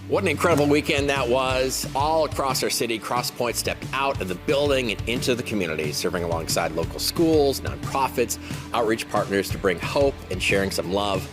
What an incredible weekend that was. All across our city, Crosspoint stepped out of the building and into the community, serving alongside local schools, nonprofits, outreach partners to bring hope and sharing some love.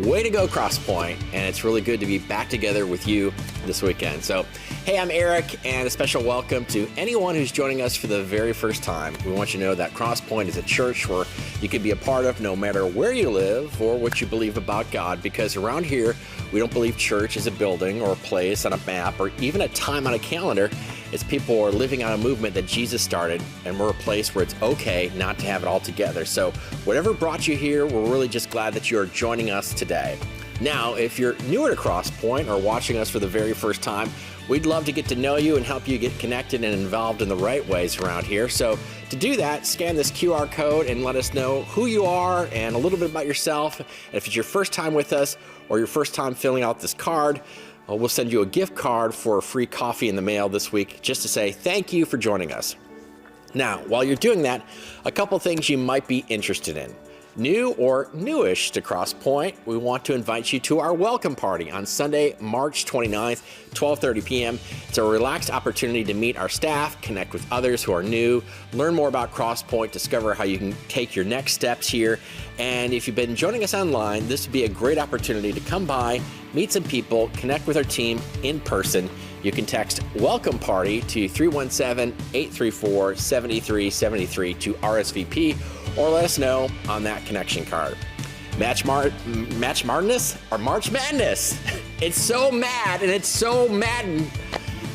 Way to go, Crosspoint, and it's really good to be back together with you this weekend. So, hey, I'm Eric, and a special welcome to anyone who's joining us for the very first time. We want you to know that Crosspoint is a church where you can be a part of no matter where you live or what you believe about God, because around here, we don't believe church is a building or a place on a map or even a time on a calendar. It's people are living on a movement that Jesus started, and we're a place where it's okay not to have it all together. So whatever brought you here, we're really just glad that you're joining us today. Now, if you're newer to Crosspoint or watching us for the very first time, we'd love to get to know you and help you get connected and involved in the right ways around here. So to do that, scan this QR code and let us know who you are and a little bit about yourself. And if it's your first time with us or your first time filling out this card, we'll send you a gift card for a free coffee in the mail this week just to say thank you for joining us. Now, while you're doing that, a couple things you might be interested in. New or newish to Crosspoint, we want to invite you to our welcome party on Sunday, March 29th, 12:30 p.m. It's a relaxed opportunity to meet our staff, connect with others who are new, learn more about Crosspoint, discover how you can take your next steps here. And if you've been joining us online, this would be a great opportunity to come by, meet some people, connect with our team in person. You can text Welcome Party to 317-834-7373 to RSVP, or let us know on that connection card. March Madness? It's so mad and it's so maddened.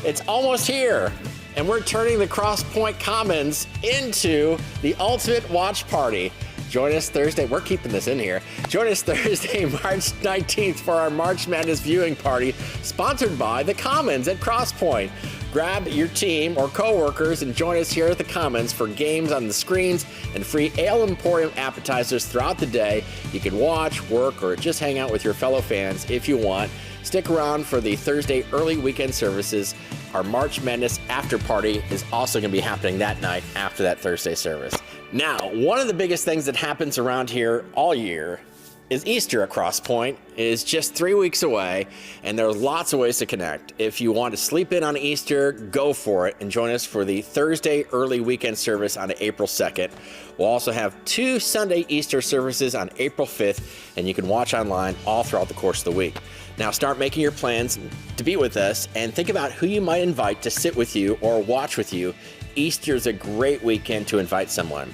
It's almost here. And we're turning the Crosspoint Commons into the ultimate watch party. Join us Thursday. We're keeping this in here. Join us Thursday, March 19th for our March Madness viewing party, sponsored by the Commons at Crosspoint. Grab your team or coworkers and join us here at the Commons for games on the screens and free Ale Emporium appetizers throughout the day. You can watch, work, or just hang out with your fellow fans if you want. Stick around for the Thursday early weekend services. Our March Madness after party is also going to be happening that night after that Thursday service. Now, one of the biggest things that happens around here all year is Easter at Crosspoint. Is just 3 weeks away, and there are lots of ways to connect. If you want to sleep in on Easter, go for it and join us for the Thursday early weekend service on April 2nd. We'll also have 2 Sunday Easter services on April 5th, and you can watch online all throughout the course of the week. Now start making your plans to be with us and think about who you might invite to sit with you or watch with you. Easter is a great weekend to invite someone.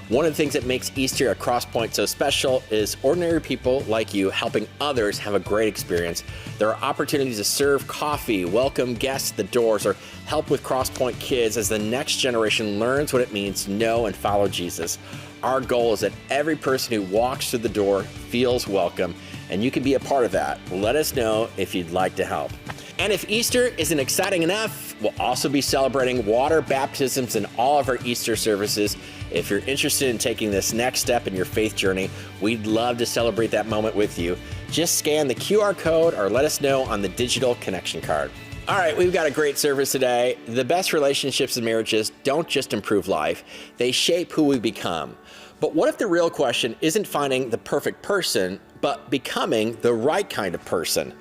One of the things that makes Easter at Crosspoint so special is ordinary people like you helping others have a great experience. There are opportunities to serve coffee, welcome guests at the doors, or help with Crosspoint kids as the next generation learns what it means to know and follow Jesus. Our goal is that every person who walks through the door feels welcome, and you can be a part of that. Let us know if you'd like to help. And if Easter isn't exciting enough, we'll also be celebrating water baptisms in all of our Easter services. If you're interested in taking this next step in your faith journey, we'd love to celebrate that moment with you. Just scan the QR code or let us know on the digital connection card. All right, we've got a great service today. The best relationships and marriages don't just improve life, they shape who we become. But what if the real question isn't finding the perfect person, but becoming the right kind of person?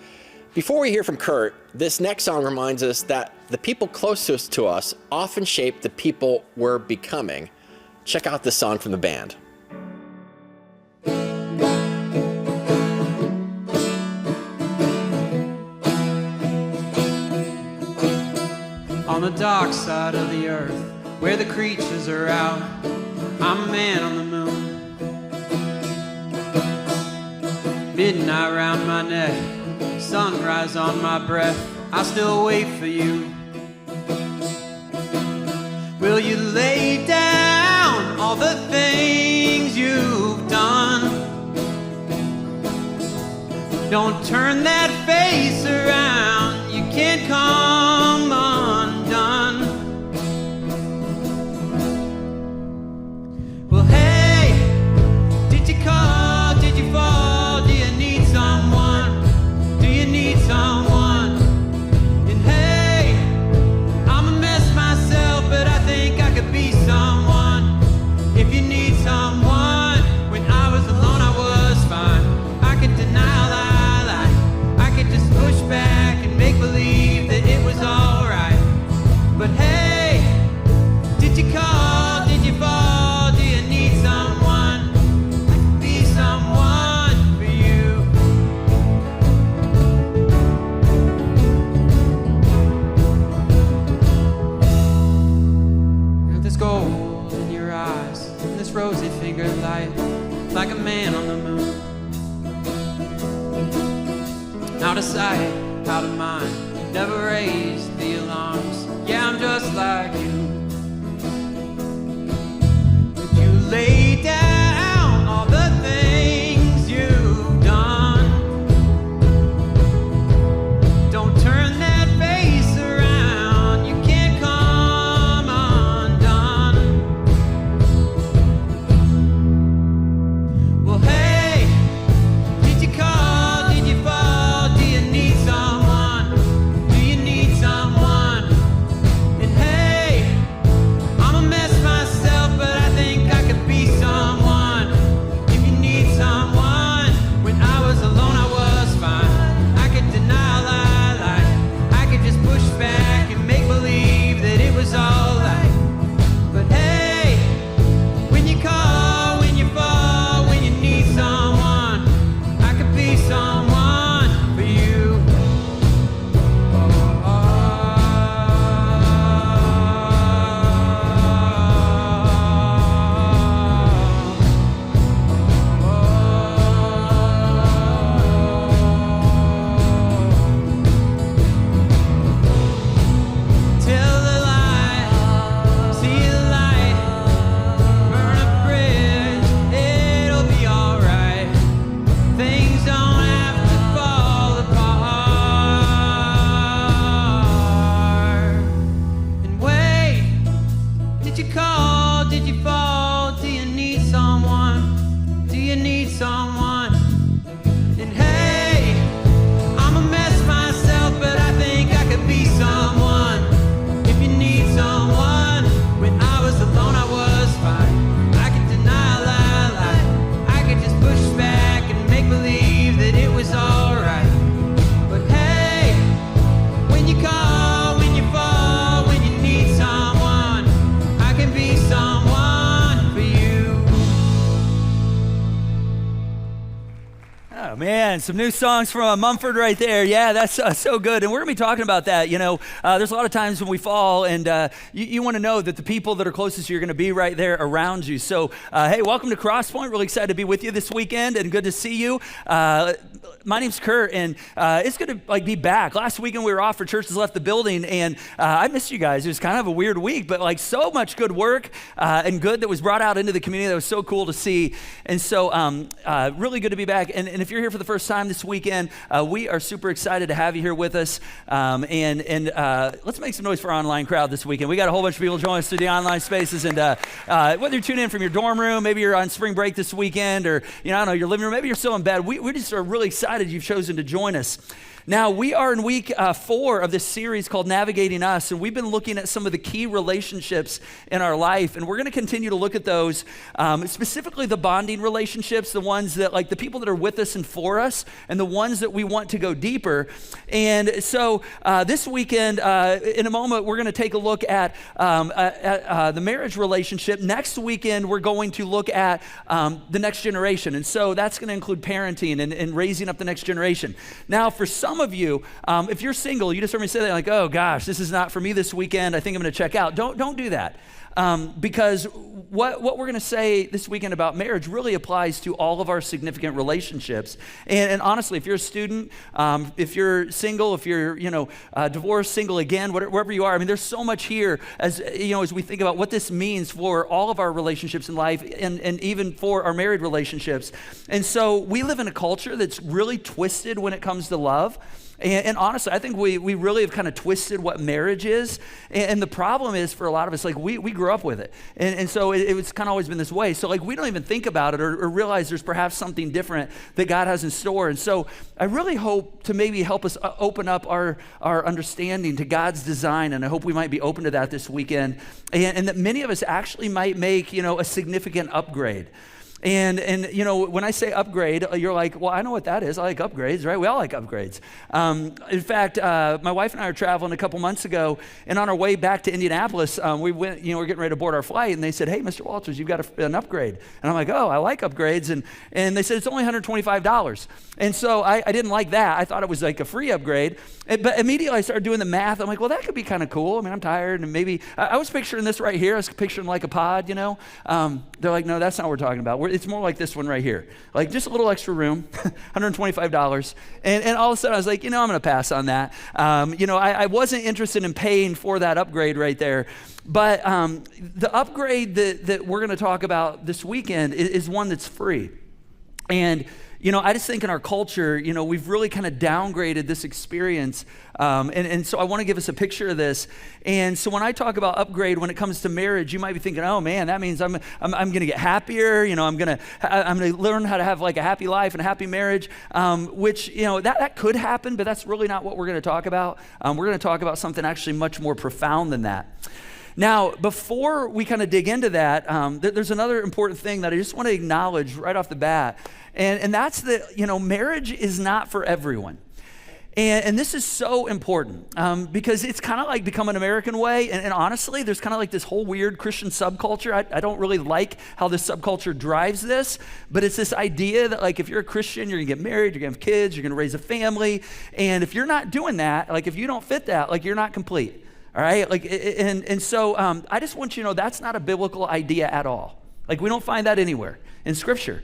Before we hear from Curt, this next song reminds us that the people closest to us often shape the people we're becoming. Check out this song from the band. On the dark side of the earth, where the creatures are out, I'm a man on the moon. Midnight round my neck, sunrise on my breath, I still wait for you. Will you lay down all the things you've done? Don't turn that face around, you can't come undone. Well, hey, did you call, did you fall, do you need someone, do you need someone? And hey, I'm a mess myself, but I think I could be someone. If you need someone, when I was alone I was fine. I could deny a lie, I could just push back and make believe that it was alright. But hey, did you call, did you fall, do you need someone? I could be someone for you. There's gold in your eyes, and this rosy fingered light, like a man on the moon. Out of sight, out of mind, never raised the alarms. Yeah, I'm just like you. Would you lay down all the things you've done? Don't turn that face around, you can't come undone. Well, hey, did you call, did you fall, do you need someone, do you need someone? And hey, I'm a mess myself, but I think I could be someone. If you need someone, when I was alone I was fine. I could deny a lie, I could just push back and make believe that it was alright. But hey, when you call, when you fall, when you need someone, I could be someone for you. Tell the lie, see the light, burn a bridge, it'll be alright. Things don't have to fall apart. And wait, did you call, did you fall, do you need someone, do you need someone? And hey, I'm a mess myself, but I think I could be someone. If you need someone, when I was alone I was fine. I could deny a lie, I could just push back and make believe that it was alright. But hey, when you call, when you fall, when you need someone, I can be someone for you. Oh man, some new songs from Mumford right there. Yeah, that's so good. And we're going to be talking about that. You know, there's a lot of times when we fall and you want to know that the people that are closest to you are going to be right there around you. So, hey, welcome to Crosspoint. Really excited to be with you this weekend and good to see you. My name's Curt, and it's good to be back. Last weekend we were off for churches left the building, and I missed you guys. It was kind of a weird week, but so much good work and good that was brought out into the community. That was so cool to see. And so really good to be back. And if you're here for the first time this weekend, we are super excited to have you here with us. And let's make some noise for our online crowd this weekend. We got a whole bunch of people joining us through the online spaces, and whether you're tuning in from your dorm room, maybe you're on spring break this weekend, or I don't know, your living room, maybe you're still in bed. We just are really excited you've chosen to join us. Now, we are in week 4 of this series called Navigating Us, and we've been looking at some of the key relationships in our life, and we're going to continue to look at those, specifically the bonding relationships, the ones that, the people that are with us and for us, and the ones that we want to go deeper. And so this weekend, in a moment, we're going to take a look at the marriage relationship. Next weekend, we're going to look at the next generation, and so that's going to include parenting and raising up the next generation. Now, for some of you, if you're single, you just heard me say that, oh gosh, this is not for me this weekend, I think I'm going to check out. Don't do that. because what we're going to say this weekend about marriage really applies to all of our significant relationships. And honestly, if you're a student, if you're single, if you're divorced, single again, wherever you are, I mean, there's so much here as we think about what this means for all of our relationships in life, and even for our married relationships. And so we live in a culture that's really twisted when it comes to love. And honestly, I think we really have kind of twisted what marriage is. And the problem is for a lot of us, like we grew up with it. And so it's kind of always been this way. So like we don't even think about it or realize there's perhaps something different that God has in store. And so I really hope to maybe help us open up our understanding to God's design. And I hope we might be open to that this weekend. And that many of us actually might make, a significant upgrade. And when I say upgrade, you're like, well, I know what that is. I like upgrades, right? We all like upgrades. In fact, my wife and I were traveling a couple months ago, and on our way back to Indianapolis, we went, we're getting ready to board our flight, and they said, hey, Mr. Walters, you've got an upgrade. And I'm like, oh, I like upgrades. And they said, it's only $125. And so I didn't like that. I thought it was like a free upgrade. But immediately I started doing the math. I'm like, well, that could be kind of cool. I mean, I'm tired, and maybe, I was picturing this right here. I was picturing like a pod, They're like, no, that's not what we're talking about. It's more like this one right here. Like just a little extra room, $125. And all of a sudden I was like, I'm going to pass on that. I wasn't interested in paying for that upgrade right there. But the upgrade that we're going to talk about this weekend is one that's free. And I just think in our culture, we've really kind of downgraded this experience. And so I want to give us a picture of this. And so when I talk about upgrade, when it comes to marriage, you might be thinking, oh man, that means I'm going to get happier. I'm going to learn how to have like a happy life and a happy marriage, which, that could happen, but that's really not what we're going to talk about. We're going to talk about something actually much more profound than that. Now, before we kind of dig into that, there's another important thing that I just want to acknowledge right off the bat. And that's that, marriage is not for everyone. And this is so important because it's kind of like become an American way. And honestly, there's kind of like this whole weird Christian subculture. I don't really like how this subculture drives this, but it's this idea that like if you're a Christian, you're gonna get married, you're gonna have kids, you're gonna raise a family. And if you're not doing that, like if you don't fit that, like you're not complete. All right, so I just want you to know that's not a biblical idea at all. Like we don't find that anywhere in Scripture.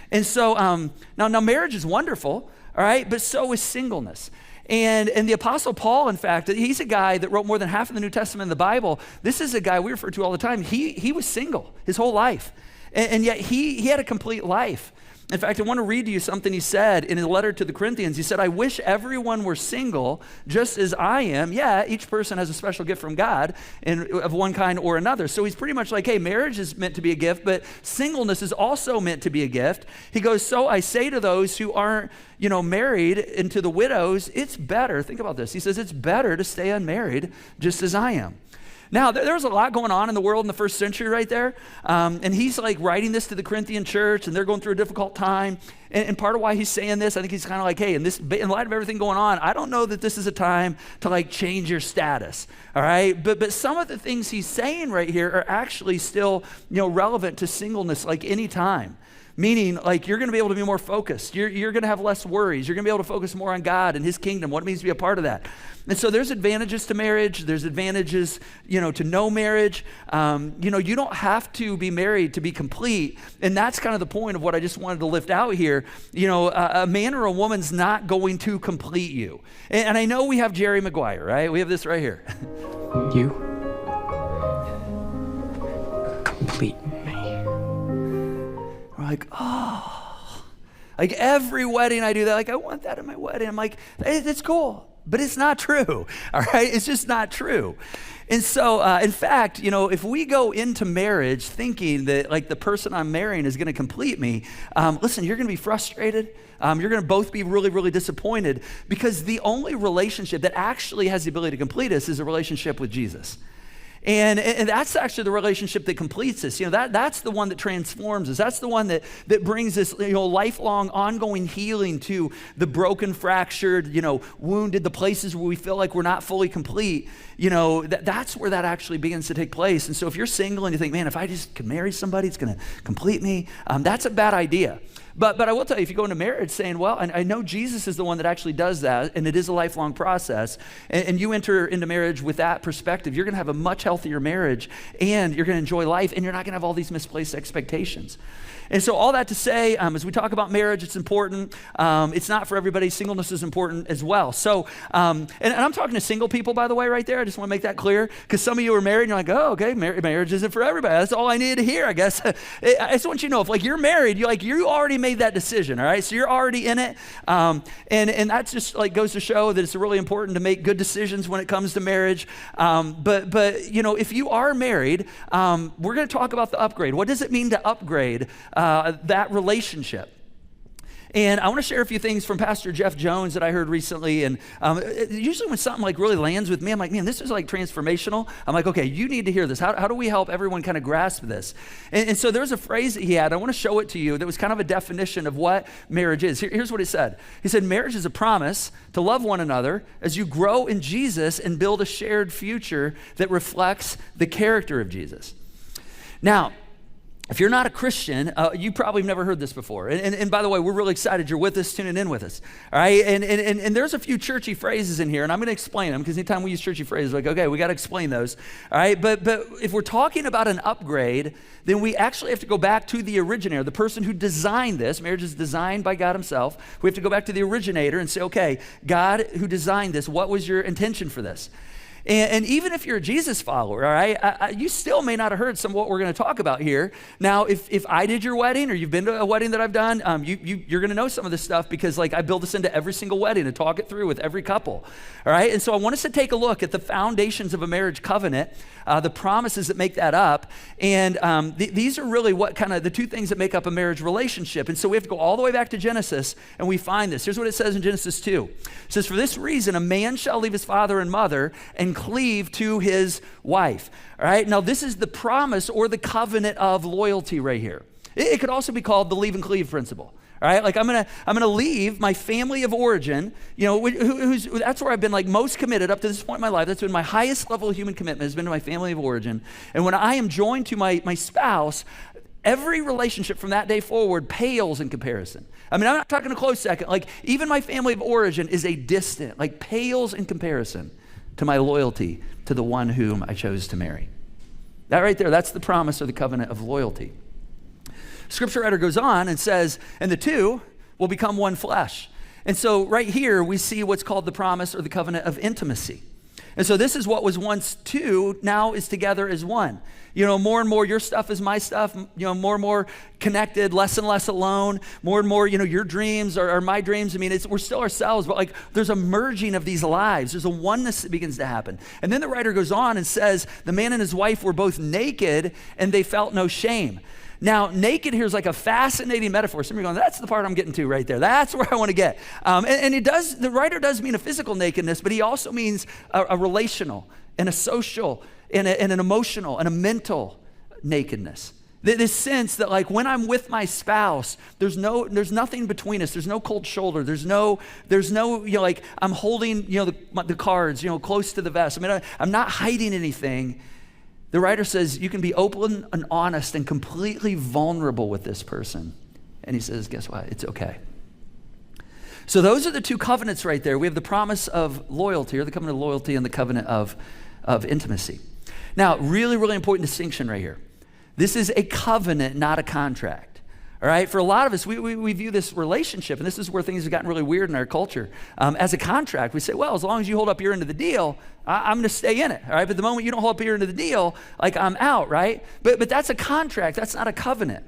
And so now marriage is wonderful, all right, but so is singleness. And the Apostle Paul, in fact, he's a guy that wrote more than half of the New Testament in the Bible. This is a guy we refer to all the time. He was single his whole life, and yet he had a complete life. In fact, I want to read to you something he said in a letter to the Corinthians. He said, I wish everyone were single just as I am. Yeah, each person has a special gift from God of one kind or another. So he's pretty much like, hey, marriage is meant to be a gift, but singleness is also meant to be a gift. He goes, so I say to those who aren't, married, and to the widows, it's better. Think about this. He says, it's better to stay unmarried just as I am. Now, there's a lot going on in the world in the first century right there. And he's like writing this to the Corinthian church, and they're going through a difficult time. And part of why he's saying this, I think he's kind of like, hey, in light of everything going on, I don't know that this is a time to like change your status, all right? But some of the things he's saying right here are actually still, relevant to singleness like any time. Meaning, like, you're going to be able to be more focused. You're going to have less worries. You're going to be able to focus more on God and His kingdom, what it means to be a part of that. And so there's advantages to marriage. There's advantages, to no marriage. You don't have to be married to be complete. And that's kind of the point of what I just wanted to lift out here. A man or a woman's not going to complete you. And I know we have Jerry Maguire, right? We have this right here. You complete me. We're like, oh, like every wedding I do that, like I want that in my wedding. I'm like, it's cool, but it's not true, all right? It's just not true. And so, in fact, if we go into marriage thinking that like the person I'm marrying is gonna complete me, listen, you're gonna be frustrated. You're gonna both be really, really disappointed because the only relationship that actually has the ability to complete us is a relationship with Jesus. And that's actually the relationship that completes us. That's the one that transforms us. That's the one that brings this, lifelong, ongoing healing to the broken, fractured, wounded, the places where we feel like we're not fully complete. That's where that actually begins to take place. And so if you're single and you think, man, if I just could marry somebody, it's going to complete me, that's a bad idea. But I will tell you, if you go into marriage saying, well, I know Jesus is the one that actually does that, and it is a lifelong process, and you enter into marriage with that perspective, you're going to have a much healthier marriage, and you're gonna enjoy life, and you're not gonna have all these misplaced expectations. And so all that to say, as we talk about marriage, it's important. It's not for everybody. Singleness is important as well. So, and I'm talking to single people, by the way, right there. I just want to make that clear, because some of you are married and you're like, oh, okay, marriage isn't for everybody. That's all I needed to hear, I guess. I just want you to know, if like you're married, you already made that decision, all right? So you're already in it. And that just like goes to show that it's really important to make good decisions when it comes to marriage. But if you are married, we're going to talk about the upgrade. What does it mean to upgrade that relationship? And I want to share a few things from Pastor Jeff Jones that I heard recently. And usually when something like really lands with me, I'm like, man, this is like transformational. I'm like, okay, you need to hear this. How do we help everyone kind of grasp this? And so there's a phrase that he had. I want to show it to you that was kind of a definition of what marriage is. Here's what he said. He said, marriage is a promise to love one another as you grow in Jesus and build a shared future that reflects the character of Jesus. Now, if you're not a Christian, you probably have never heard this before. And by the way, we're really excited you're with us, tuning in with us. All right, and there's a few churchy phrases in here, and I'm going to explain them, because anytime we use churchy phrases, like, okay, we got to explain those. All right, but if we're talking about an upgrade, then we actually have to go back to the originator, the person who designed this. Marriage is designed by God himself. We have to go back to the originator and say, okay, God who designed this, what was your intention for this? And even if you're a Jesus follower, all right, you still may not have heard some of what we're going to talk about here. Now, if I did your wedding, or you've been to a wedding that I've done, you're going to know some of this stuff, because like I build this into every single wedding and talk it through with every couple, all right? And so I want us to take a look at the foundations of a marriage covenant, the promises that make that up, and these are really what kind of the two things that make up a marriage relationship. And so we have to go all the way back to Genesis, and we find this. Here's what it says in Genesis 2. It says, for this reason, a man shall leave his father and mother and cleave to his wife. All right, now this is the promise or the covenant of loyalty right here. It could also be called the leave and cleave principle. All right, like I'm gonna leave my family of origin, that's where I've been like most committed up to this point in my life. That's been my highest level of human commitment, has been to my family of origin. And when I am joined to my spouse, every relationship from that day forward pales in comparison. I mean, I'm not talking a close second. Like even my family of origin is a distant, like pales in comparison to my loyalty to the one whom I chose to marry. That right there, that's the promise or the covenant of loyalty. Scripture writer goes on and says, and the two will become one flesh. And so right here, we see what's called the promise or the covenant of intimacy. And so this is what was once two, now is together as one. More and more your stuff is my stuff, more and more connected, less and less alone, more and more, your dreams are my dreams. I mean, we're still ourselves, but like there's a merging of these lives. There's a oneness that begins to happen. And then the writer goes on and says, the man and his wife were both naked and they felt no shame. Now, naked here is like a fascinating metaphor. Some of you are going, that's the part I'm getting to right there. That's where I want to get. And the writer does mean a physical nakedness, but he also means a relational and a social and an emotional and a mental nakedness. This sense that like when I'm with my spouse, there's nothing between us. There's no cold shoulder. There's no like I'm holding the cards close to the vest. I mean, I'm not hiding anything. The writer says you can be open and honest and completely vulnerable with this person. And he says, guess what? It's okay. So those are the two covenants right there. We have the promise of loyalty, or the covenant of loyalty, and the covenant of intimacy. Now, really, really important distinction right here. This is a covenant, not a contract. All right, for a lot of us, we view this relationship, and this is where things have gotten really weird in our culture, as a contract. We say, well, as long as you hold up your end of the deal, I'm gonna stay in it, all right? But the moment you don't hold up your end of the deal, like I'm out, right? But that's a contract, that's not a covenant.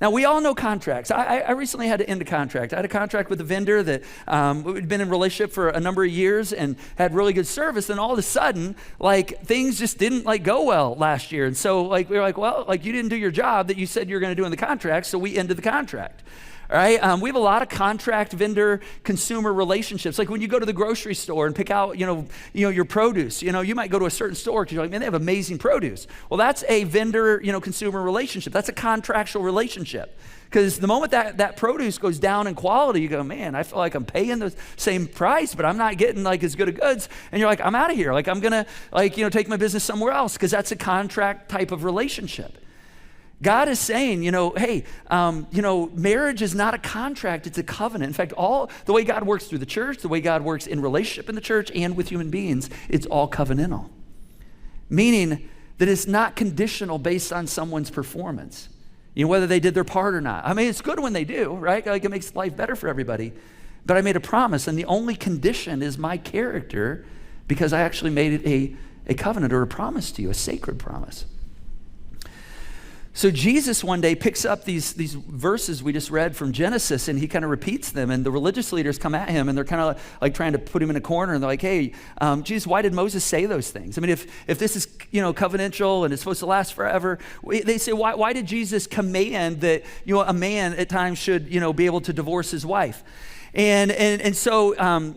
Now, we all know contracts. I recently had to end a contract. I had a contract with a vendor that we'd been in a relationship for a number of years and had really good service. And all of a sudden, like things just didn't like go well last year. And so like we were like, well, like you didn't do your job that you said you were going to do in the contract, so we ended the contract. All right, we have a lot of contract vendor consumer relationships. Like when you go to the grocery store and pick out, your produce. You might go to a certain store because you're like, man, they have amazing produce. Well, that's a vendor, consumer relationship. That's a contractual relationship. Because the moment that produce goes down in quality, you go, man, I feel like I'm paying the same price, but I'm not getting like as good of goods. And you're like, I'm out of here. Like I'm gonna take my business somewhere else, because that's a contract type of relationship. God is saying, hey, marriage is not a contract, it's a covenant. In fact, all the way God works through the church, the way God works in relationship in the church and with human beings, it's all covenantal. meaning that it's not conditional based on someone's performance, whether they did their part or not. I mean, it's good when they do, right? Like, it makes life better for everybody. But I made a promise, and the only condition is my character, because I actually made it a covenant or a promise to you, a sacred promise. So Jesus one day picks up these verses we just read from Genesis, and he kind of repeats them, and the religious leaders come at him, and they're kind of like trying to put him in a corner, and they're like, hey, Jesus, why did Moses say those things? I mean, if this is, covenantal and it's supposed to last forever, they say, why did Jesus command that, a man at times should, be able to divorce his wife? And so,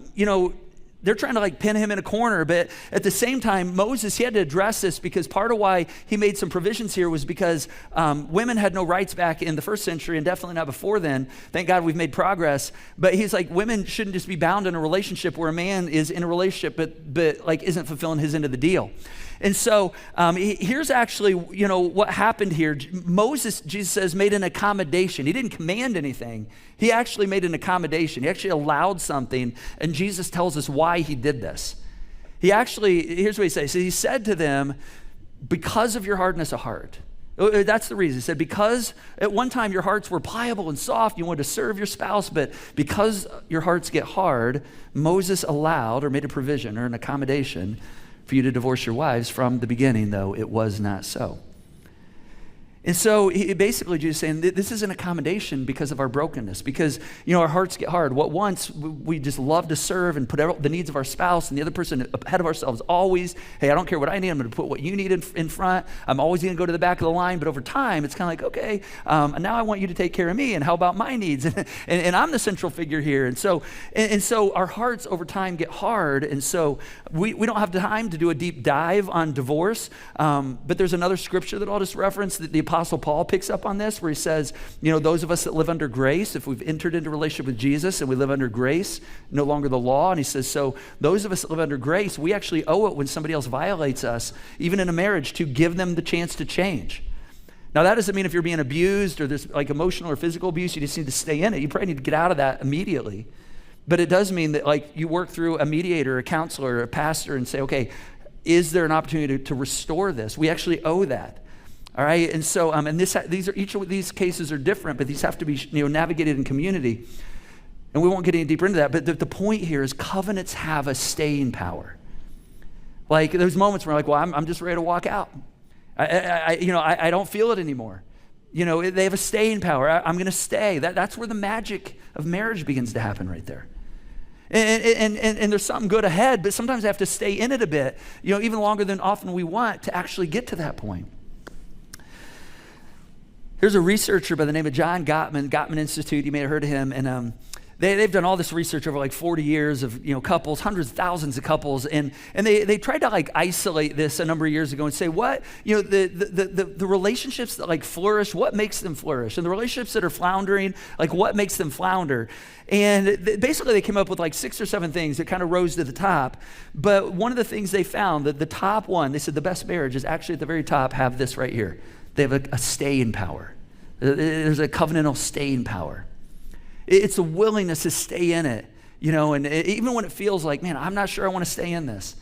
they're trying to like pin him in a corner, but at the same time, Moses, he had to address this, because part of why he made some provisions here was because women had no rights back in the first century, and definitely not before then. Thank God we've made progress. But he's like, women shouldn't just be bound in a relationship where a man is in a relationship but like isn't fulfilling his end of the deal. And so here's actually, what happened here. Moses, Jesus says, made an accommodation. He didn't command anything. He actually made an accommodation. He actually allowed something, and Jesus tells us why he did this. Here's what he says. So he said to them, because of your hardness of heart. That's the reason. He said, because at one time your hearts were pliable and soft, you wanted to serve your spouse, but because your hearts get hard, Moses allowed or made a provision or an accommodation for you to divorce your wives. From the beginning, though, it was not so. And so basically Jesus is saying this is an accommodation because of our brokenness, because our hearts get hard. What once we just love to serve and put the needs of our spouse and the other person ahead of ourselves always. Hey, I don't care what I need, I'm going to put what you need in front. I'm always going to go to the back of the line. But over time, it's kind of like, okay, now I want you to take care of me, and how about my needs? and I'm the central figure here. And so our hearts over time get hard, and so we don't have time to do a deep dive on divorce. But there's another scripture that I'll just reference that the Apostle Paul picks up on this, where he says, those of us that live under grace, if we've entered into a relationship with Jesus and we live under grace, no longer the law. And he says, so those of us that live under grace, we actually owe it when somebody else violates us, even in a marriage, to give them the chance to change. Now, that doesn't mean if you're being abused or there's like emotional or physical abuse, you just need to stay in it. You probably need to get out of that immediately. But it does mean that like you work through a mediator, a counselor, a pastor, and say, okay, is there an opportunity to restore this? We actually owe that. All right, and so each of these cases are different, but these have to be navigated in community, and we won't get any deeper into that. But the point here is covenants have a staying power. Like there's moments where I'm like, well, I'm just ready to walk out. I don't feel it anymore. They have a staying power. I'm going to stay. That's where the magic of marriage begins to happen, right there. And there's something good ahead, but sometimes I have to stay in it a bit, even longer than often we want to actually get to that point. Here's a researcher by the name of John Gottman Institute. You may have heard of him. And they've done all this research over like 40 years of couples, hundreds, thousands of couples. And they tried to like isolate this a number of years ago and say what, the relationships that like flourish, what makes them flourish? And the relationships that are floundering, like what makes them flounder? And basically they came up with like 6 or 7 things that kind of rose to the top. But one of the things they found, that the top one, they said the best marriage is actually at the very top, have this right here. They have a staying power. There's a covenantal staying power. It's a willingness to stay in it, and even when it feels like, man, I'm not sure I want to stay in this.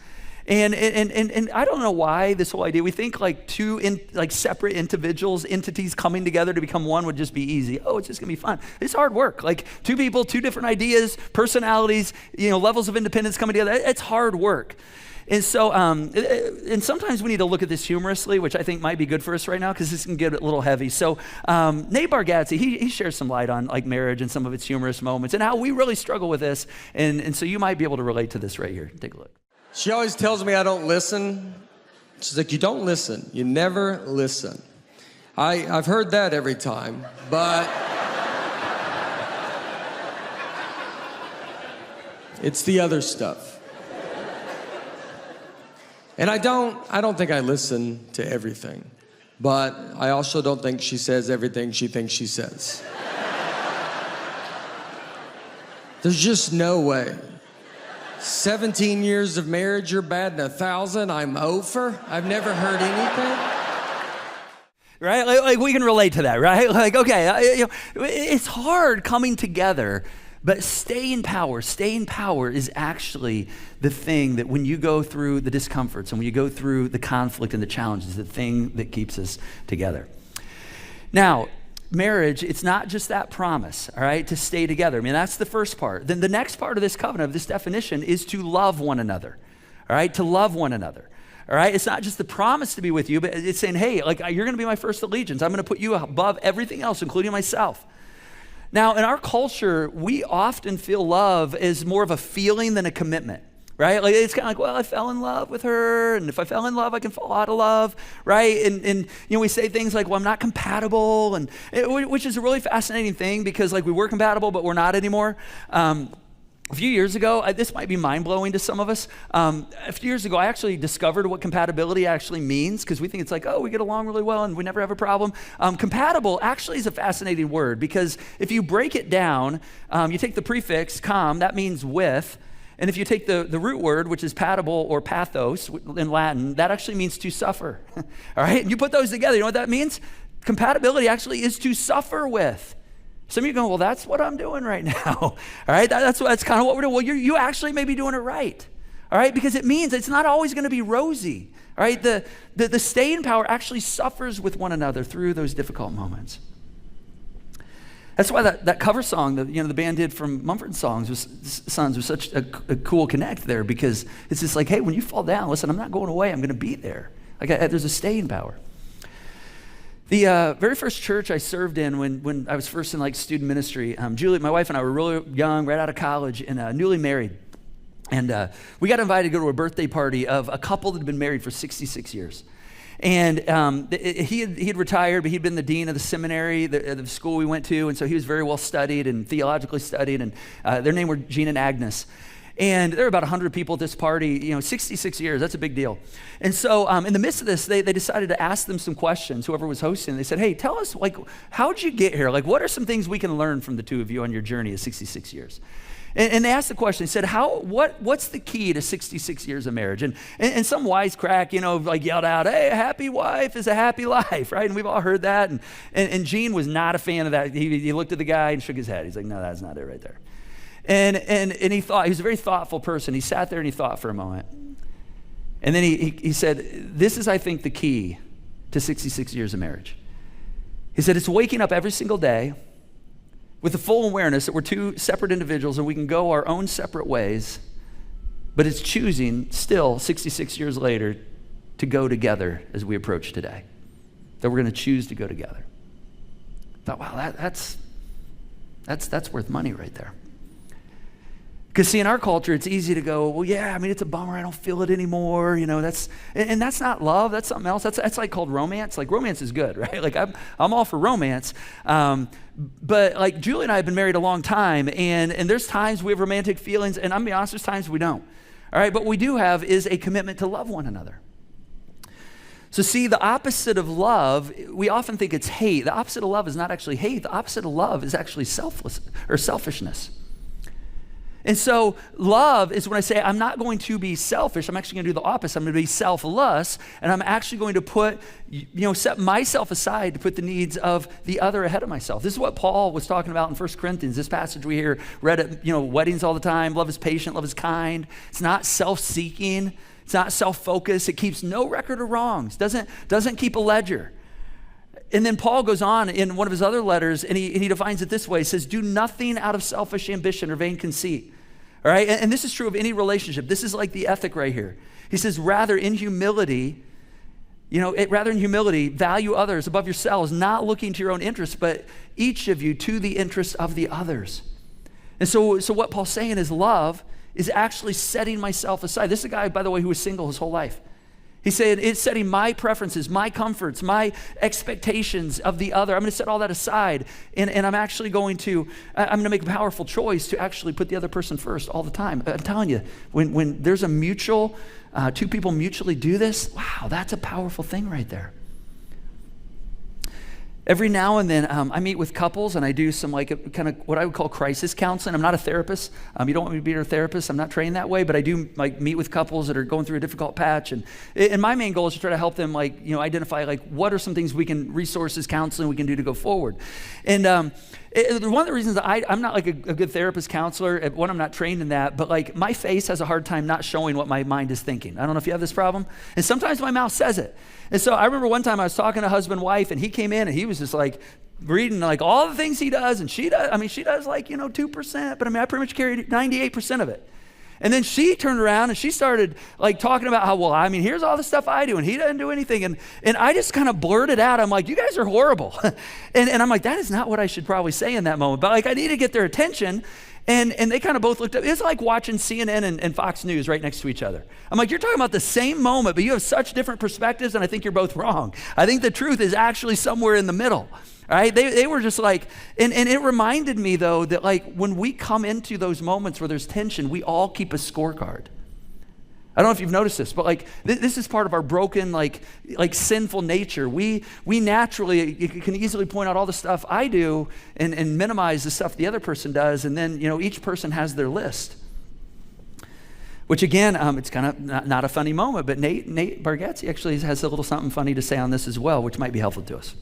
And I don't know why this whole idea, we think like separate entities coming together to become one would just be easy. Oh, it's just gonna be fun. It's hard work. Like 2 people, 2 different ideas, personalities, levels of independence coming together. It's hard work. And so, and sometimes we need to look at this humorously, which I think might be good for us right now, because this can get a little heavy. So Nate Bargatze, he shares some light on like marriage and some of its humorous moments and how we really struggle with this. And so you might be able to relate to this right here. Take a look. She always tells me I don't listen. She's like, you don't listen. You never listen. I've heard that every time, but it's the other stuff. And I don't think I listen to everything, but I also don't think she says everything she thinks she says. There's just no way. 17 years of marriage, you're batting 1,000, I'm over. I've never heard anything. Right? Like we can relate to that, right? Like, okay, it's hard coming together. But staying power is actually the thing that when you go through the discomforts and when you go through the conflict and the challenges, the thing that keeps us together. Now, marriage, it's not just that promise, all right, to stay together. I mean, that's the first part. Then the next part of this covenant, of this definition, is to love one another, all right, to love one another. All right, it's not just the promise to be with you, but it's saying, hey, like you're going to be my first allegiance. I'm going to put you above everything else, including myself. Now, in our culture, we often feel love as more of a feeling than a commitment, right? Like it's kind of like, well, I fell in love with her, and if I fell in love, I can fall out of love, right? And we say things like, well, I'm not compatible, which is a really fascinating thing because like we were compatible, but we're not anymore. A few years ago, this might be mind-blowing to some of us. A few years ago, I actually discovered what compatibility actually means because we think it's like, oh, we get along really well and we never have a problem. Compatible actually is a fascinating word because if you break it down, you take the prefix com, that means with, and if you take the root word, which is patable or pathos in Latin, that actually means to suffer. All right, and you put those together, you know what that means? Compatibility actually is to suffer with. Some of you go, well, that's what I'm doing right now. All right, that's kind of what we're doing. Well, you actually may be doing it right. All right, because it means it's not always going to be rosy. All right, the staying power actually suffers with one another through those difficult moments. That's why that cover song that the band did from Mumford Sons was such a cool connect there because it's just like, hey, when you fall down, listen, I'm not going away. I'm going to be there. Like there's a staying power. The very first church I served in when I was first in like student ministry, Julie, my wife and I were really young, right out of college, and newly married. And we got invited to go to a birthday party of a couple that had been married for 66 years. And he had retired, but he'd been the dean of the seminary, the school we went to, and so he was very well studied and theologically studied, and their name were Gene and Agnes. And there were about 100 people at this party, 66 years, that's a big deal. And so in the midst of this, they decided to ask them some questions, whoever was hosting. They said, hey, tell us, like, how'd you get here? Like, what are some things we can learn from the two of you on your journey of 66 years? And they asked the question, they said, what's the key to 66 years of marriage? And some wisecrack, like yelled out, hey, a happy wife is a happy life, right? And we've all heard that. And Gene was not a fan of that. He looked at the guy and shook his head. He's like, no, that's not it right there. And he was a very thoughtful person. He sat there and he thought for a moment. And then he said, this is, I think, the key to 66 years of marriage. He said, it's waking up every single day with the full awareness that we're two separate individuals and we can go our own separate ways, but it's choosing still 66 years later to go together as we approach today. That we're going to choose to go together. I thought, wow, that's worth money right there. Because see, in our culture, it's easy to go, well, yeah, I mean, it's a bummer. I don't feel it anymore. And that's not love. That's something else. That's like called romance. Like romance is good, right? Like I'm all for romance. But like Julie and I have been married a long time, and there's times we have romantic feelings, and I'm gonna be honest, there's times we don't. All right, but what we do have is a commitment to love one another. So see, the opposite of love, we often think it's hate. The opposite of love is not actually hate. The opposite of love is actually selfishness. And so love is when I say I'm not going to be selfish, I'm actually going to do the opposite. I'm going to be selfless, and I'm actually going to put, set myself aside to put the needs of the other ahead of myself. This is what Paul was talking about in 1 Corinthians, this passage we read at weddings all the time. Love is patient, love is kind. It's not self-seeking. It's not self-focused. It keeps no record of wrongs, doesn't keep a ledger. And then Paul goes on in one of his other letters, and he defines it this way. He says, do nothing out of selfish ambition or vain conceit. All right, and this is true of any relationship. This is like the ethic right here. He says, rather in humility, value others above yourselves, not looking to your own interests, but each of you to the interests of the others. And so what Paul's saying is love is actually setting myself aside. This is a guy, by the way, who was single his whole life. He's saying it's setting my preferences, my comforts, my expectations of the other. I'm going to set all that aside, and I'm actually going to make a powerful choice to actually put the other person first all the time. I'm telling you, when there's a mutual, two people mutually do this, wow, that's a powerful thing right there. Every now and then, I meet with couples and I do some like kind of what I would call crisis counseling. I'm not a therapist. You don't want me to be a therapist. I'm not trained that way, but I do like meet with couples that are going through a difficult patch. And my main goal is to try to help them like, identify like what are some things resources, counseling we can do to go forward. And one of the reasons that I'm not like a good therapist counselor, one, I'm not trained in that, but like my face has a hard time not showing what my mind is thinking. I don't know if you have this problem. And sometimes my mouth says it. And so I remember one time I was talking to husband and wife, and he came in and he was just like reading like all the things he does, and she does. I mean, she does like 2%, but I mean I pretty much carry 98% of it. And then she turned around and she started like talking about how, well, I mean, here's all the stuff I do, and he doesn't do anything. And I just kind of blurted out, I'm like, you guys are horrible. and I'm like, that is not what I should probably say in that moment. But like I need to get their attention. And they kind of both looked up. It's like watching CNN and Fox News right next to each other. I'm like, you're talking about the same moment, but you have such different perspectives, and I think you're both wrong. I think the truth is actually somewhere in the middle, right? They were just like, and it reminded me though that like when we come into those moments where there's tension, we all keep a scorecard. I don't know if you've noticed this, but like this is part of our broken, like sinful nature. We naturally, you can easily point out all the stuff I do and minimize the stuff the other person does, and then each person has their list. Which again, it's kind of not a funny moment, but Nate Bargatze actually has a little something funny to say on this as well, which might be helpful to us.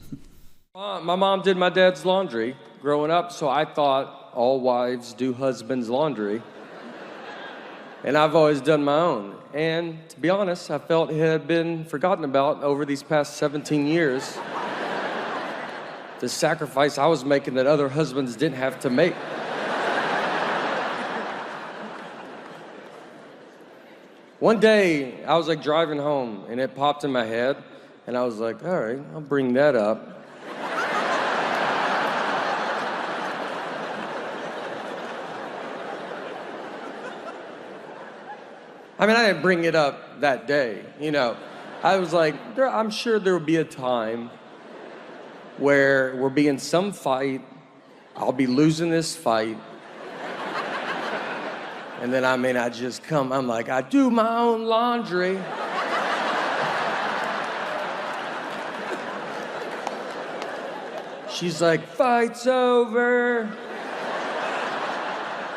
My mom did my dad's laundry growing up, so I thought all wives do husband's laundry. And I've always done my own. And to be honest, I felt it had been forgotten about over these past 17 years. The sacrifice I was making that other husbands didn't have to make. One day, I was like driving home, and it popped in my head, and I was like, all right, I'll bring that up. I mean, I didn't bring it up that day, I was like, I'm sure there will be a time where we'll be in some fight, I'll be losing this fight, and then I just come, I'm like, I do my own laundry. She's like, fight's over.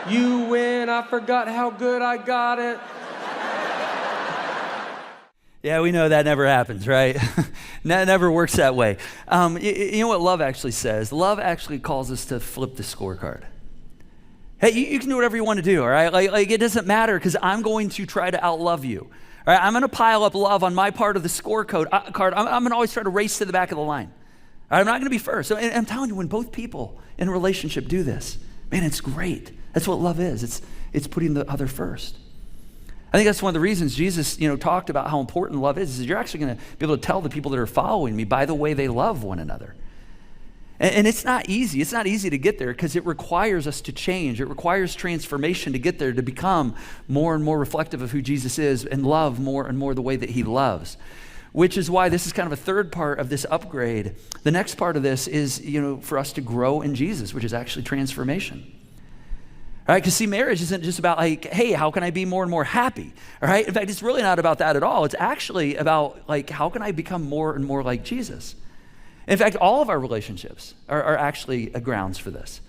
You win, I forgot how good I got it. Yeah, we know that never happens, right? That never works that way. You know what love actually says? Love actually calls us to flip the scorecard. Hey, you can do whatever you want to do, all right? Like it doesn't matter because I'm going to try to outlove you. All right, I'm going to pile up love on my part of the scorecard. I'm going to always try to race to the back of the line. All right, I'm not going to be first. And I'm telling you, when both people in a relationship do this, man, it's great. That's what love is. It's putting the other first. I think that's one of the reasons Jesus, talked about how important love is you're actually going to be able to tell the people that are following me by the way they love one another. And it's not easy. It's not easy to get there because it requires us to change. It requires transformation to get there, to become more and more reflective of who Jesus is and love more and more the way that he loves. Which is why this is kind of a third part of this upgrade. The next part of this is, for us to grow in Jesus, which is actually transformation. All right, because see, marriage isn't just about like, hey, how can I be more and more happy? All right, in fact, it's really not about that at all. It's actually about like, how can I become more and more like Jesus? In fact, all of our relationships are actually grounds for this.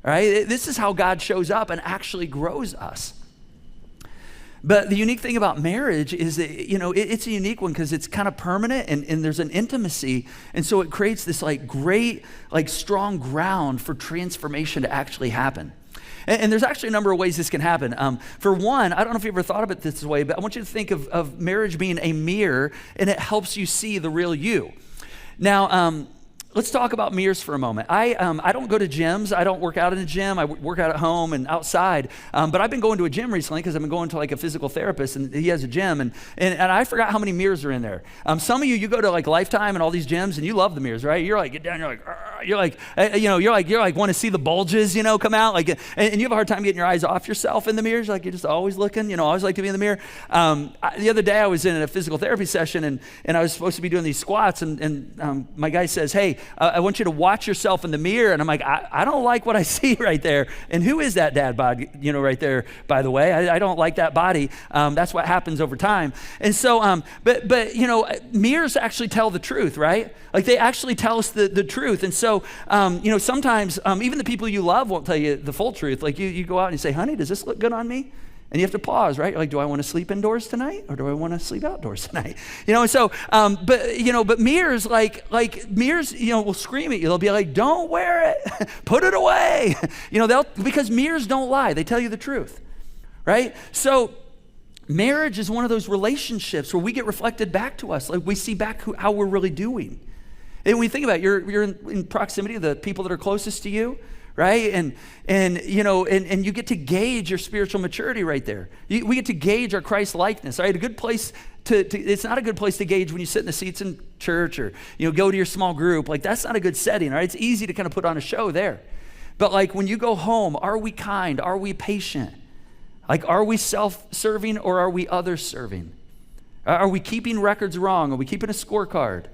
All right, this is how God shows up and actually grows us. But the unique thing about marriage is that, it's a unique one because it's kind of permanent and there's an intimacy. And so it creates this like great, like strong ground for transformation to actually happen. And there's actually a number of ways this can happen. For one, I don't know if you ever thought of it this way, but I want you to think of marriage being a mirror, and it helps you see the real you. Now, let's talk about mirrors for a moment. I don't go to gyms. I don't work out in a gym. I work out at home and outside. But I've been going to a gym recently because I've been going to like a physical therapist, and he has a gym, and I forgot how many mirrors are in there. Some of you go to like Lifetime and all these gyms, and you love the mirrors, right? You're like, get down, you're like want to see the bulges, come out, like, and you have a hard time getting your eyes off yourself in the mirrors, like you're just always looking, always like to be in the mirror. The other day I was in a physical therapy session, and I was supposed to be doing these squats, and my guy says, hey, I want you to watch yourself in the mirror. And I'm like, I don't like what I see right there. And who is that dad bod, right there, by the way? I don't like that body. That's what happens over time. And so, but mirrors actually tell the truth, right? Like they actually tell us the truth. And so, sometimes even the people you love won't tell you the full truth. Like you go out and you say, honey, does this look good on me? And you have to pause, right? You're like, do I want to sleep indoors tonight, or do I want to sleep outdoors tonight? And so, but mirrors, like mirrors, will scream at you. They'll be like, don't wear it, put it away. Because mirrors don't lie. They tell you the truth, right? So marriage is one of those relationships where we get reflected back to us. Like we see back how we're really doing. And when you think about it, you're in proximity to the people that are closest to you, right? And you get to gauge your spiritual maturity right there. We get to gauge our Christ likeness, right? A good place it's not a good place to gauge when you sit in the seats in church or, go to your small group. Like that's not a good setting, right? It's easy to kind of put on a show there. But like when you go home, are we kind? Are we patient? Like, are we self-serving or are we others-serving? Are we keeping records wrong? Are we keeping a scorecard?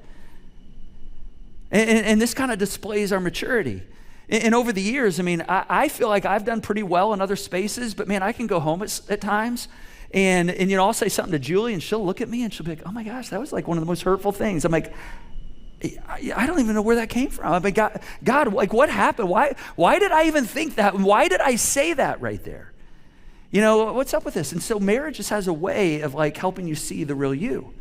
And this kind of displays our maturity. And over the years, I feel like I've done pretty well in other spaces, but man, I can go home at times and I'll say something to Julie and she'll look at me and she'll be like, oh my gosh, that was like one of the most hurtful things. I'm like, I don't even know where that came from. God, like what happened? Why did I even think that? Why did I say that right there? What's up with this? And so marriage just has a way of like helping you see the real you.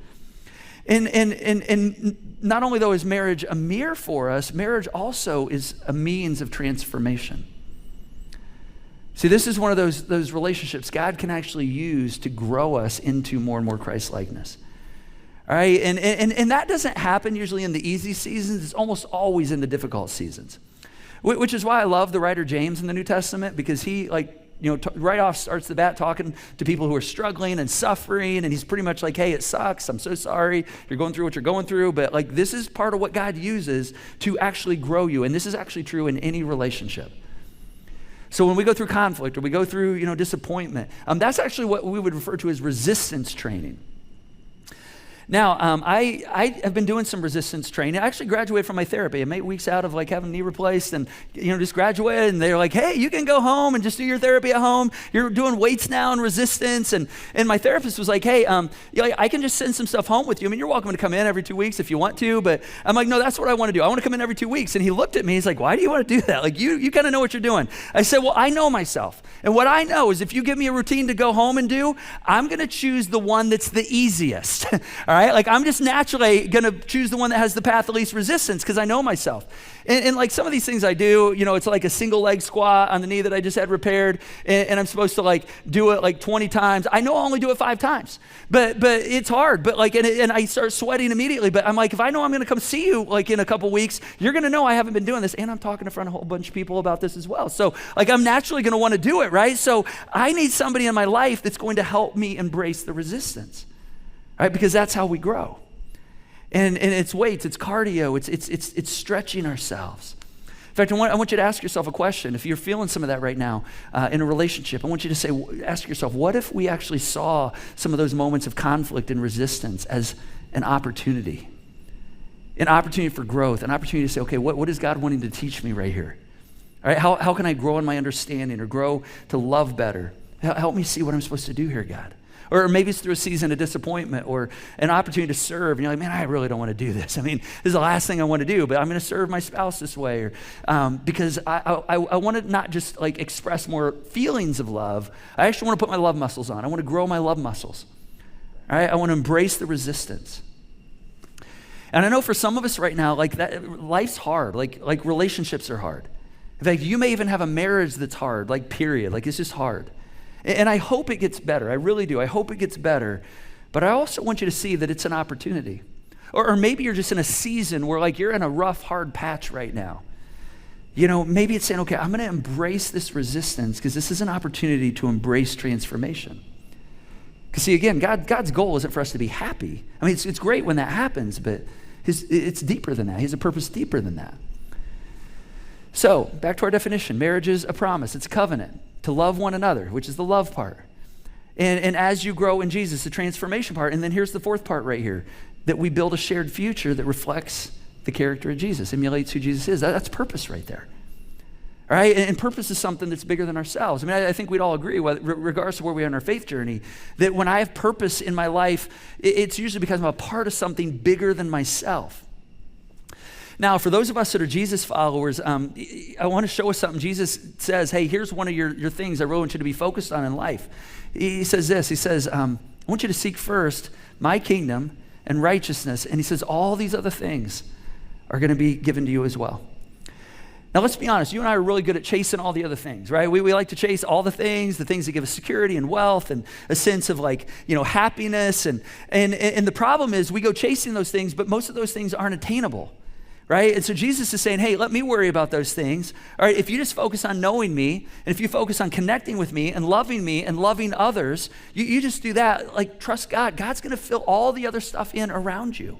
And not only though is marriage a mirror for us, marriage also is a means of transformation. See, this is one of those relationships God can actually use to grow us into more and more Christ-likeness. All right, and that doesn't happen usually in the easy seasons. It's almost always in the difficult seasons, which is why I love the writer James in the New Testament, because he right off starts the bat talking to people who are struggling and suffering, and he's pretty much like, hey, it sucks, I'm so sorry you're going through what you're going through, but like this is part of what God uses to actually grow you, and this is actually true in any relationship. So when we go through conflict or we go through disappointment, that's actually what we would refer to as resistance training. Now, I have been doing some resistance training. I actually graduated from my therapy. I'm 8 weeks out of like having a knee replaced and, just graduated, and they're like, hey, you can go home and just do your therapy at home. You're doing weights now and resistance. And my therapist was like, hey, I can just send some stuff home with you. You're welcome to come in every 2 weeks if you want to, but I'm like, no, that's what I want to do. I want to come in every 2 weeks. And he looked at me, he's like, why do you want to do that? Like you kind of know what you're doing. I said, well, I know myself. And what I know is if you give me a routine to go home and do, I'm going to choose the one that's the easiest. All right, like I'm just naturally gonna choose the one that has the path of least resistance because I know myself. And like some of these things I do, it's like a single leg squat on the knee that I just had repaired, and I'm supposed to like do it like 20 times. I know I only do it 5 times, but it's hard. But like, and I start sweating immediately. But I'm like, if I know I'm gonna come see you like in a couple weeks, you're gonna know I haven't been doing this, and I'm talking in front of a whole bunch of people about this as well. So like, I'm naturally gonna want to do it, right? So I need somebody in my life that's going to help me embrace the resistance. Right? Because that's how we grow. And it's weights, it's cardio, it's stretching ourselves. In fact, I want you to ask yourself a question. If you're feeling some of that right now in a relationship, I want you to ask yourself, what if we actually saw some of those moments of conflict and resistance as an opportunity? An opportunity for growth, an opportunity to say, okay, what is God wanting to teach me right here? All right, how can I grow in my understanding or grow to love better? Help me see what I'm supposed to do here, God. Or maybe it's through a season of disappointment or an opportunity to serve. And you're like, man, I really don't want to do this. This is the last thing I want to do, but I'm going to serve my spouse this way. Or because I want to not just like express more feelings of love. I actually want to put my love muscles on. I want to grow my love muscles. All right? I want to embrace the resistance. And I know for some of us right now, like that, life's hard. Like relationships are hard. In fact, you may even have a marriage that's hard, like period. Like it's just hard. And I hope it gets better. I really do. I hope it gets better. But I also want you to see that it's an opportunity. Or maybe you're just in a season where like you're in a rough, hard patch right now. Maybe it's saying, okay, I'm going to embrace this resistance because this is an opportunity to embrace transformation. Because see, again, God's goal isn't for us to be happy. It's great when that happens, but it's deeper than that. He has a purpose deeper than that. So back to our definition, marriage is a promise. It's a covenant to love one another, which is the love part. And as you grow in Jesus, the transformation part. And then here's the fourth part right here, that we build a shared future that reflects the character of Jesus, emulates who Jesus is. That's purpose right there. All right, and purpose is something that's bigger than ourselves. I mean, I think we'd all agree, regardless of where we are in our faith journey, that when I have purpose in my life, it's usually because I'm a part of something bigger than myself. Now, for those of us that are Jesus followers, I want to show us something. Jesus says, hey, here's one of your things I really want you to be focused on in life. He says this, he says, I want you to seek first my kingdom and righteousness. And he says, all these other things are going to be given to you as well. Now, let's be honest. You and I are really good at chasing all the other things, right? We like to chase all the things that give us security and wealth and a sense of happiness. And the problem is we go chasing those things, but most of those things aren't attainable, right? And so Jesus is saying, hey, let me worry about those things. All right, if you just focus on knowing me, and if you focus on connecting with me and loving others, you just do that, trust God. God's going to fill all the other stuff in around you.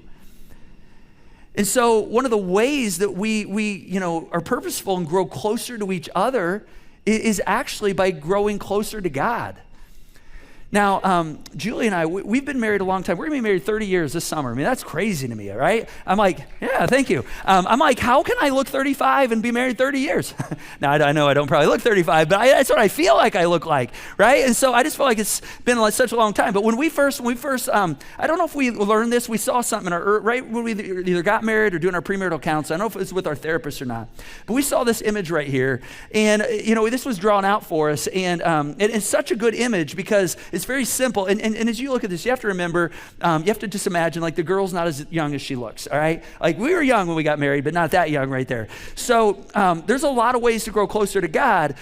And so one of the ways that we are purposeful and grow closer to each other is actually by growing closer to God. Now, Julie and I, we've been married a long time. We're gonna be married 30 years this summer. I mean, that's crazy to me, right? I'm like, yeah, thank you. I'm like, how can I look 35 and be married 30 years? Now, I know I don't probably look 35, but that's what I feel like I look like, right? And so I just feel like it's been such a long time. But when we first, I don't know if we learned this, we saw something right when we either got married or doing our premarital counseling. I don't know if it was with our therapist or not, but we saw this image right here. And, this was drawn out for us. And it's such a good image because it's very simple. And as you look at this, you have to remember, you have to just imagine the girl's not as young as she looks, all right? We were young when we got married, but not that young right there. So there's a lot of ways to grow closer to God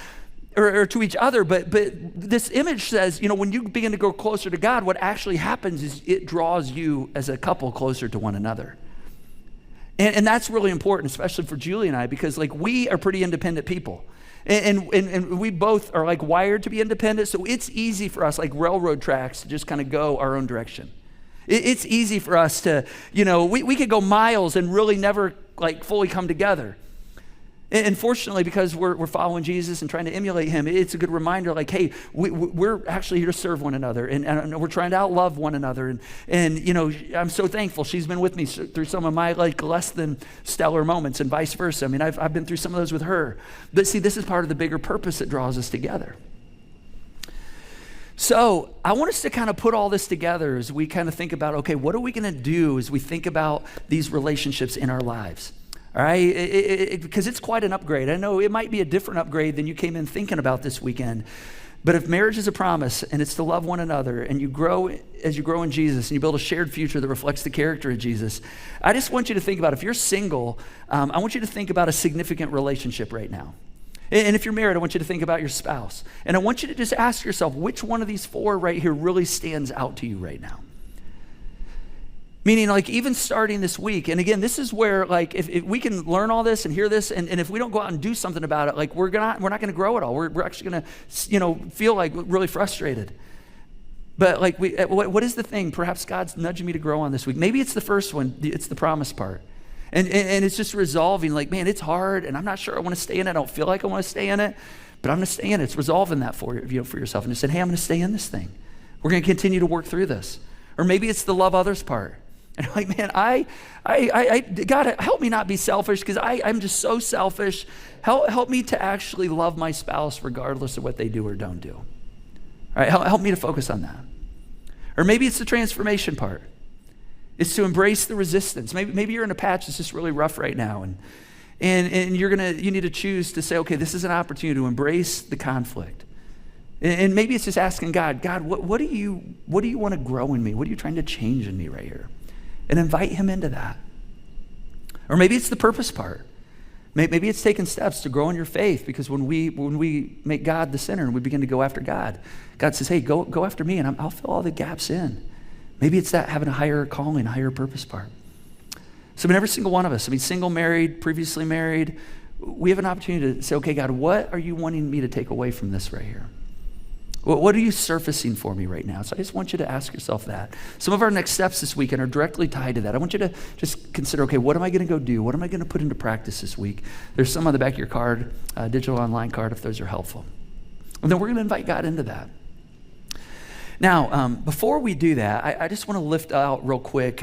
or to each other, but this image says, when you begin to grow closer to God, what actually happens is it draws you as a couple closer to one another. And that's really important, especially for Julie and I, because we are pretty independent people. And we both are wired to be independent, so it's easy for us, like railroad tracks, to just kind of go our own direction. It's easy for us to, we could go miles and really never fully come together. And fortunately, because we're following Jesus and trying to emulate him, it's a good reminder, hey, we're actually here to serve one another, and we're trying to outlove one another. And I'm so thankful she's been with me through some of my less than stellar moments, and vice versa. I mean, I've been through some of those with her. But see, this is part of the bigger purpose that draws us together. So I want us to kind of put all this together as we kind of think about, okay, what are we going to do as we think about these relationships in our lives? All right, because it's quite an upgrade. I know it might be a different upgrade than you came in thinking about this weekend, but if marriage is a promise and it's to love one another and you grow as you grow in Jesus and you build a shared future that reflects the character of Jesus, I just want you to think about, if you're single, I want you to think about a significant relationship right now. And if you're married, I want you to think about your spouse. And I want you to just ask yourself, which one of these four right here really stands out to you right now? Meaning, even starting this week, and again, this is where, if we can learn all this and hear this, and if we don't go out and do something about it, we're not going to grow at all. We're actually going to, feel really frustrated. But what is the thing? Perhaps God's nudging me to grow on this week. Maybe it's the first one. It's the promise part, and it's just resolving. Man, it's hard, and I'm not sure I want to stay in it. I don't feel like I want to stay in it, but I'm going to stay in it. It's resolving that for yourself, and just saying, hey, I'm going to stay in this thing. We're going to continue to work through this. Or maybe it's the love others part. And I'm man, God, help me not be selfish, because I'm just so selfish. Help me to actually love my spouse regardless of what they do or don't do. All right, help me to focus on that. Or maybe it's the transformation part. It's to embrace the resistance. Maybe you're in a patch that's just really rough right now, and you need to choose to say, okay, this is an opportunity to embrace the conflict. And maybe it's just asking God, what do you want to grow in me? What are you trying to change in me right here? And invite him into that. Or maybe it's the purpose part. Maybe it's taking steps to grow in your faith, because when we make God the center and we begin to go after God, God says, hey, go after me, and I'll fill all the gaps in. Maybe it's that having a higher calling, a higher purpose part. So every single one of us, single, married, previously married, we have an opportunity to say, okay, God, what are you wanting me to take away from this right here? What are you surfacing for me right now? So I just want you to ask yourself that. Some of our next steps this weekend are directly tied to that. I want you to just consider, okay, what am I going to go do? What am I going to put into practice this week? There's some on the back of your card, digital online card, if those are helpful. And then we're going to invite God into that. Now, before we do that, I just want to lift out real quick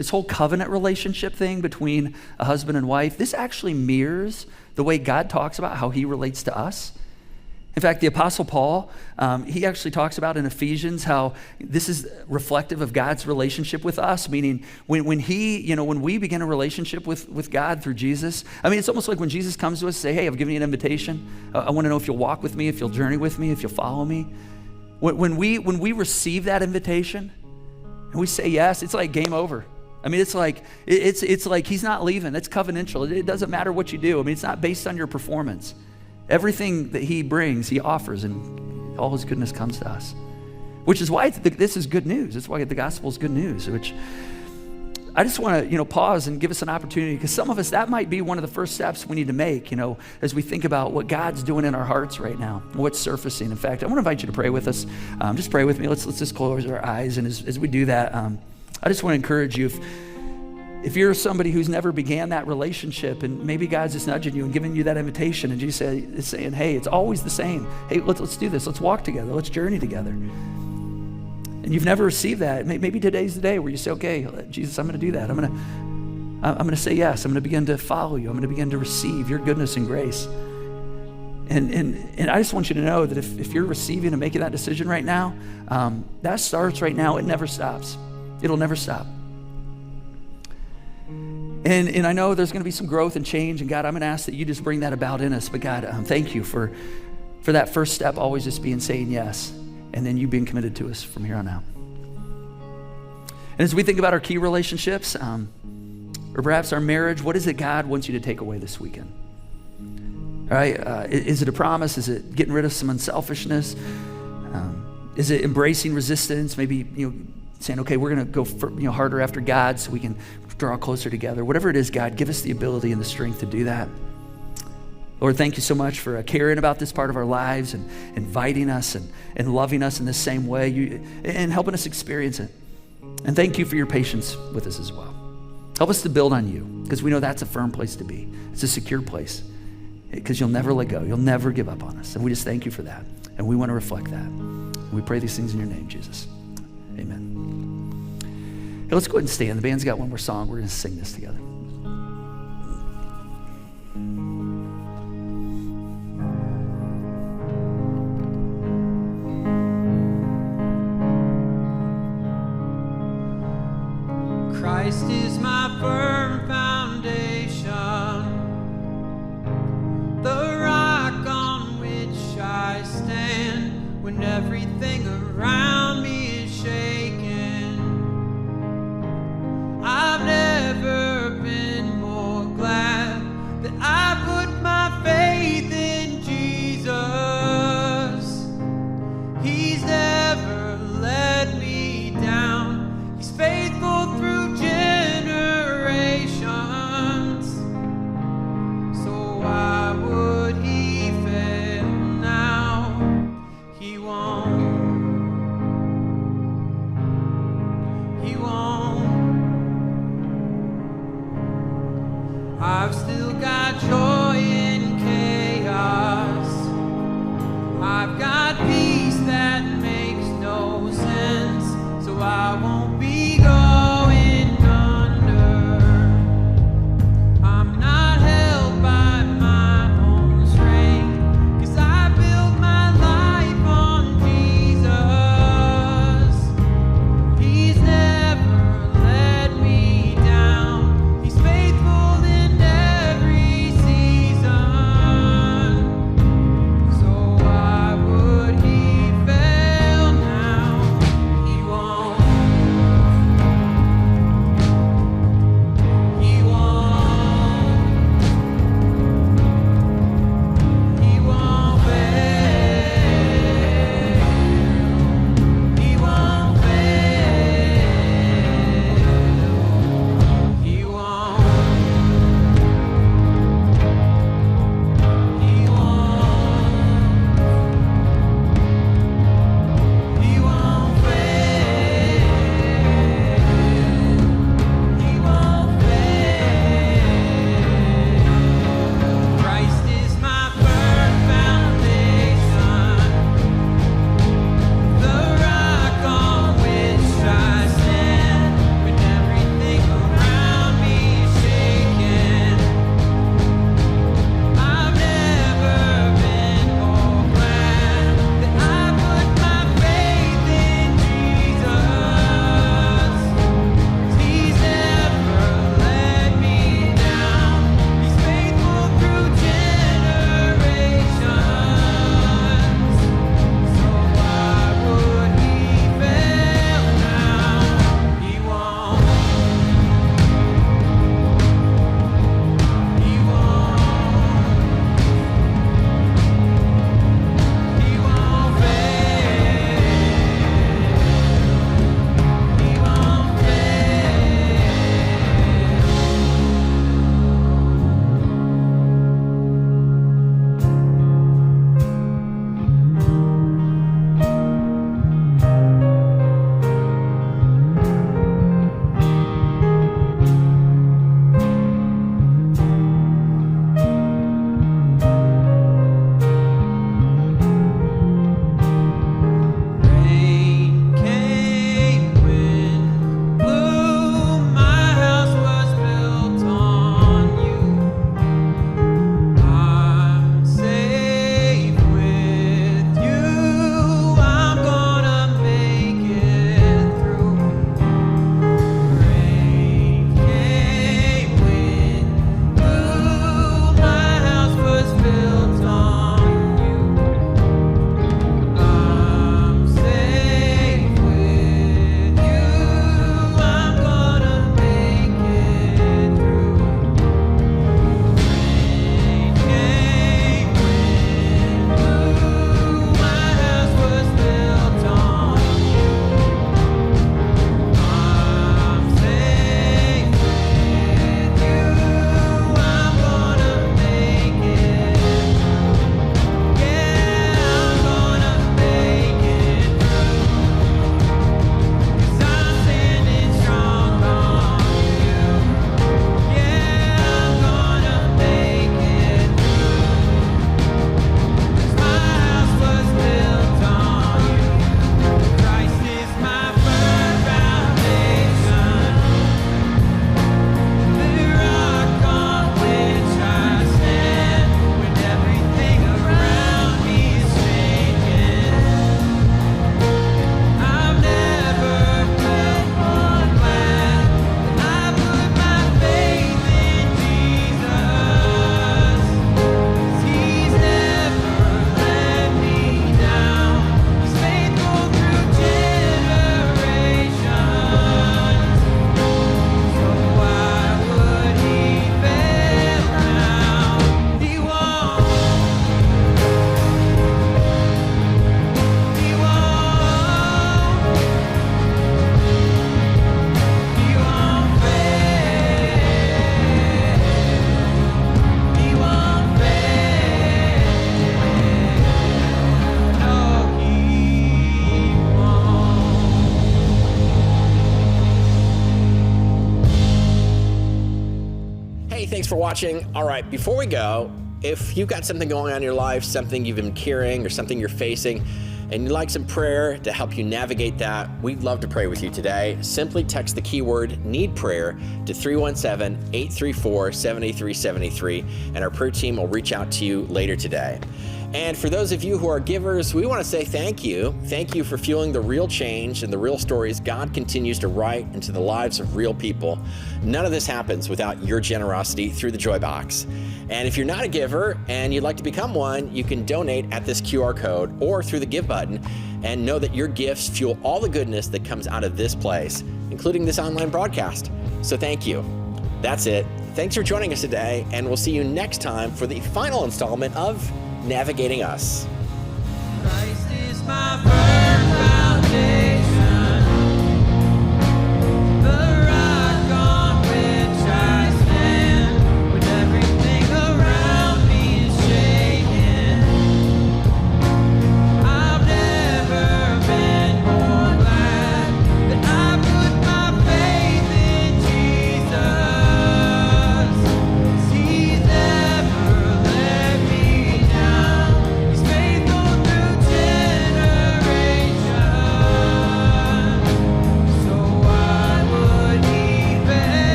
this whole covenant relationship thing between a husband and wife, this actually mirrors the way God talks about how he relates to us. In fact, the Apostle Paul, he actually talks about in Ephesians how this is reflective of God's relationship with us, meaning when we begin a relationship with God through Jesus, I mean, it's almost like when Jesus comes to us and say, hey, I've given you an invitation. I want to know if you'll walk with me, if you'll journey with me, if you'll follow me. When we receive that invitation and we say yes, it's like game over. I mean, it's like he's not leaving. It's covenantal. It doesn't matter what you do. I mean, it's not based on your performance. Everything that he brings, he offers, and all his goodness comes to us. Which is why this is good news. That's why the gospel is good news, which I just want to, pause and give us an opportunity, because some of us, that might be one of the first steps we need to make, as we think about what God's doing in our hearts right now, what's surfacing. In fact, I want to invite you to pray with us. Just pray with me. Let's just close our eyes. And as we do that, I just want to encourage you, if you're somebody who's never began that relationship, and maybe God's just nudging you and giving you that invitation, and Jesus is saying, hey, it's always the same. Hey, let's do this. Let's walk together. Let's journey together. And you've never received that. Maybe today's the day where you say, okay, Jesus, I'm going to do that. I'm going to say yes. I'm going to begin to follow you. I'm going to begin to receive your goodness and grace. And I just want you to know that if you're receiving and making that decision right now, that starts right now. It never stops. It'll never stop. And I know there's going to be some growth and change, and God, I'm going to ask that you just bring that about in us. But God, thank you for that first step, always just being saying yes, and then you being committed to us from here on out. And as we think about our key relationships, or perhaps our marriage, what is it God wants you to take away this weekend? All right, is it a promise? Is it getting rid of some unselfishness? Is it embracing resistance? Maybe saying, okay, we're going to go harder after God so we can draw closer together. Whatever it is, God, give us the ability and the strength to do that. Lord, thank you so much for caring about this part of our lives and inviting us and loving us in the same way and helping us experience it. And thank you for your patience with us as well. Help us to build on you, because we know that's a firm place to be. It's a secure place, because you'll never let go. You'll never give up on us. And we just thank you for that. And we want to reflect that. And we pray these things in your name, Jesus. Amen. Hey, let's go ahead and stand. The band's got one more song. We're going to sing this together. Christ is my firm foundation, the rock on which I stand when everything around me is shaken. I've never been for watching. All right, before we go, if you've got something going on in your life, something you've been carrying or something you're facing, and you'd like some prayer to help you navigate that, we'd love to pray with you today. Simply text the keyword "need prayer" to 317-834-7373, and our prayer team will reach out to you later today. And for those of you who are givers, we want to say thank you. Thank you for fueling the real change and the real stories God continues to write into the lives of real people. None of this happens without your generosity through the Joy Box. And if you're not a giver and you'd like to become one, you can donate at this QR code or through the Give button, and know that your gifts fuel all the goodness that comes out of this place, including this online broadcast. So thank you. That's it. Thanks for joining us today, and we'll see you next time for the final installment of Navigating Us. Christ is my first